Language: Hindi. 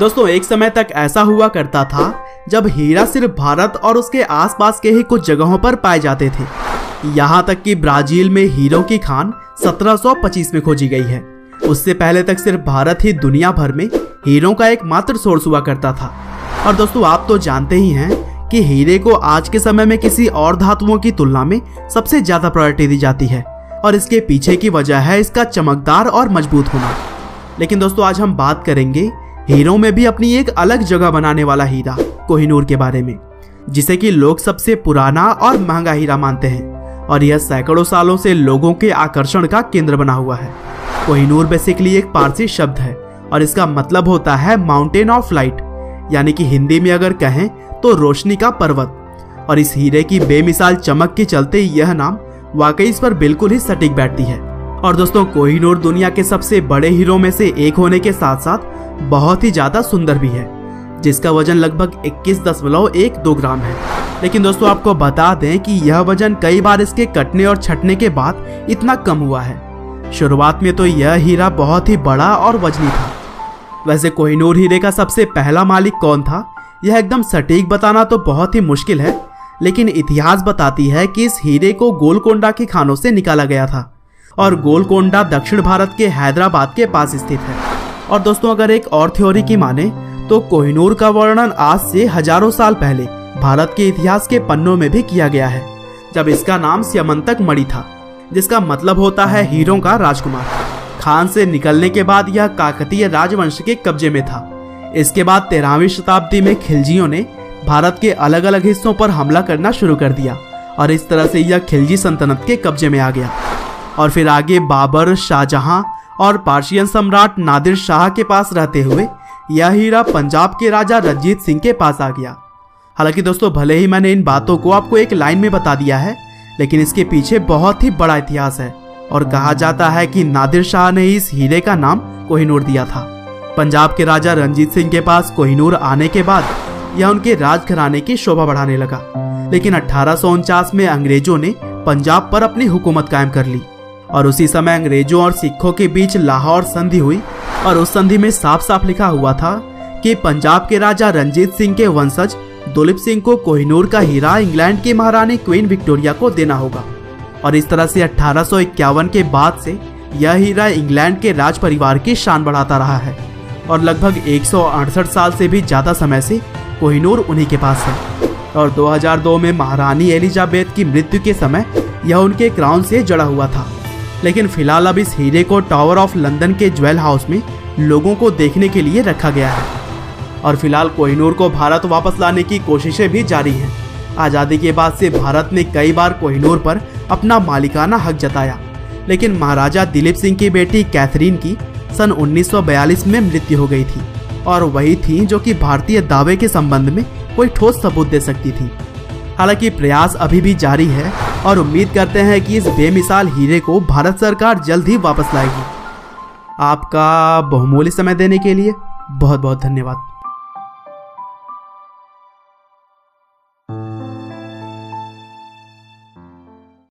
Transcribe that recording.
दोस्तों एक समय तक ऐसा हुआ करता था जब हीरा सिर्फ भारत और उसके आसपास के ही कुछ जगहों पर पाए जाते थे। यहाँ तक कि ब्राजील में हीरों की खान 1725 में खोजी गई है। उससे पहले तक सिर्फ भारत ही दुनिया भर में हीरों का एकमात्र सोर्स हुआ करता था। और दोस्तों आप तो जानते ही हैं कि हीरे को आज के समय में किसी और धातुओं की तुलना में सबसे ज्यादा प्रायोरिटी दी जाती है और इसके पीछे की वजह है इसका चमकदार और मजबूत होना। लेकिन दोस्तों आज हम बात करेंगे हीरों में भी अपनी एक अलग जगह बनाने वाला हीरा कोहिनूर के बारे में, जिसे कि लोग सबसे पुराना और महंगा हीरा मानते हैं और यह सैकड़ों सालों से लोगों के आकर्षण का केंद्र बना हुआ है। कोहिनूर बेसिकली एक पारसी शब्द है और इसका मतलब होता है माउंटेन ऑफ लाइट, यानी कि हिंदी में अगर कहें तो रोशनी का पर्वत। और इस हीरे की बेमिसाल चमक के चलते यह नाम वाकई इस पर बिल्कुल ही सटीक बैठती है। और दोस्तों कोहिनूर दुनिया के सबसे बड़े हीरों में से एक होने के साथ साथ बहुत ही ज्यादा सुंदर भी है, जिसका वजन लगभग 21.12 ग्राम है। लेकिन दोस्तों आपको बता दें कि यह वजन कई बार इसके कटने और छटने के बाद इतना कम हुआ है। शुरुआत में तो यह हीरा बहुत ही बड़ा और वजनी था। वैसे कोहिनूर हीरे का सबसे पहला मालिक कौन था, यह एकदम सटीक बताना तो बहुत ही मुश्किल है, लेकिन इतिहास बताती है कि इस हीरे को गोलकोंडा की खानों से निकाला गया था और गोलकोंडा दक्षिण भारत के हैदराबाद के पास स्थित है। और दोस्तों अगर एक और थ्योरी की माने तो कोहिनूर का वर्णन आज से हजारों साल पहले भारत के इतिहास के पन्नों में भी किया गया है, जब इसका नाम स्यमंतक मणि था, जिसका मतलब होता है हीरों का राजकुमार। खान से निकलने के बाद यह काकतीय राजवंश के कब्जे में था। इसके बाद 13वीं शताब्दी में खिलजियों ने भारत के अलग अलग हिस्सों पर हमला करना शुरू कर दिया और इस तरह से यह खिलजी सल्तनत के कब्जे में आ गया। और फिर आगे बाबर, शाहजहां और पार्शियन सम्राट नादिर शाह के पास रहते हुए यह हीरा पंजाब के राजा रंजीत सिंह के पास आ गया। हालांकि दोस्तों भले ही मैंने इन बातों को आपको एक लाइन में बता दिया है, लेकिन इसके पीछे बहुत ही बड़ा इतिहास है और कहा जाता है कि नादिर शाह ने इस हीरे का नाम कोहिनूर दिया था। पंजाब के राजा रंजीत सिंह के पास कोहिनूर आने के बाद यह उनके राजघराने की शोभा बढ़ाने लगा। लेकिन 1849 में अंग्रेजों ने पंजाब पर अपनी हुकूमत कायम कर ली और उसी समय अंग्रेजों और सिखों के बीच लाहौर संधि हुई और उस संधि में साफ साफ लिखा हुआ था कि पंजाब के राजा रंजीत सिंह के वंशज दुलीप सिंह को कोहिनूर का हीरा इंग्लैंड की महारानी क्वीन विक्टोरिया को देना होगा। और इस तरह से 1851 के बाद से यह हीरा इंग्लैंड के राज परिवार की शान बढ़ाता रहा है और लगभग 168 साल से भी ज्यादा समय से कोहिनूर उन्हीं के पास है। और 2002 में महारानी एलिजाबेथ की मृत्यु के समय यह उनके क्राउन से जड़ा हुआ था। लेकिन फिलहाल अब इस हीरे को टावर ऑफ लंदन के ज्वेल हाउस में लोगों को देखने के लिए रखा गया है। और फिलहाल कोहिनूर को भारत वापस लाने की कोशिशें भी जारी हैं। आज़ादी के बाद से भारत ने कई बार कोहिनूर पर अपना मालिकाना हक जताया, लेकिन महाराजा दिलीप सिंह की बेटी कैथरीन की सन 1942 में मृत्यु हो गई थी और वही थी जो कि भारतीय दावे के संबंध में कोई ठोस सबूत दे सकती थी। हालांकि प्रयास अभी भी जारी है और उम्मीद करते हैं कि इस बेमिसाल हीरे को भारत सरकार जल्द ही वापस लाएगी। आपका बहुमूल्य समय देने के लिए बहुत बहुत धन्यवाद।